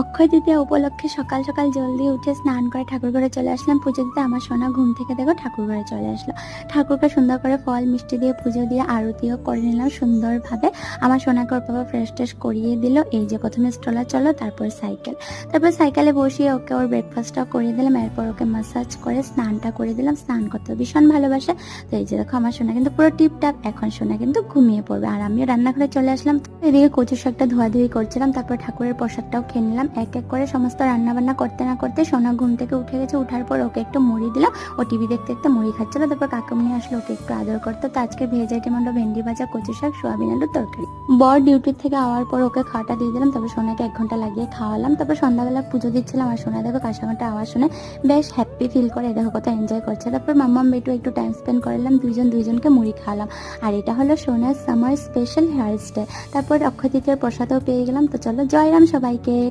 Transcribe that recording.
অক্ষয় তৃতীয়া উপলক্ষে সকাল সকাল জলদি উঠে স্নান করে ঠাকুর ঘরে চলে আসলাম পুজো দিতে। আমার সোনা ঘুম থেকে দেখো ঠাকুর ঘরে চলে আসলো। ঠাকুরকে সুন্দর করে ফল মিষ্টি দিয়ে পুজো দিয়ে আরতিও করে নিলাম সুন্দরভাবে। আমার সোনাকে ওর বাবা ফ্রেশ ট্রেশ করিয়ে দিল। এই যে প্রথমে স্ট্রলার চলো, তারপর সাইকেল, তারপর সাইকেলে বসিয়ে ওকে ওর ব্রেকফাস্টটা করিয়ে দিলাম। এরপর ওকে ম্যাসাজ করে স্নানটা করে দিলাম। স্নান করতে ভীষণ ভালোবাসে। তো এই যে দেখো আমার সোনা কিন্তু পুরো টিপটাপ। এখন সোনা কিন্তু ঘুমিয়ে পড়বে আর আমিও রান্নাঘরে চলে আসলাম। এদিকে কচু শাকটা ধোয়াধুয়ি করছিলাম, তারপর ঠাকুরের প্রসাদটাও খেয়ে নিলাম। এক এক করে সমস্ত রান্না বান্না করতে না করতে সোনা ঘুম থেকে উঠে গেছে। উঠার পর ওকে একটু মুড়ি দিলাম। ও টিভি দেখতে দেখতে মুড়ি খাচ্ছিল। তারপর কাকুমনি আসলো, ওকে একটু আদর করতে। তো আজকে ভেজ আইটেম হলো ভেন্ডি ভাজা, কচু শাক, সোয়াবিন আলুর তরকারি। বর ডিউটি থেকে আওয়ার পর ওকে খাওয়াটা দিয়ে দিলাম। তারপর সোনাকে 1 ঘন্টা লাগিয়ে খাওয়ালাম। তারপর সন্ধ্যাবেলা পুজো দিচ্ছিলাম আর সোনা দেখো কাঁসামাটা আওয়াজ শুনে বেশ হ্যাপি ফিল করে। দেখো কত এনজয় করছে। তারপর মাম্মাম বেটু একটু টাইম স্পেন্ড করলাম, দুইজনকে মুড়ি খাওয়ালাম। আর এটা হলো সোনার সামার স্পেশাল হেয়ার স্টাইল। তারপর অক্ষয় তৃতীয়ার প্রসাদও পেয়ে গেলাম। তো চলো জয়রাম সবাইকে।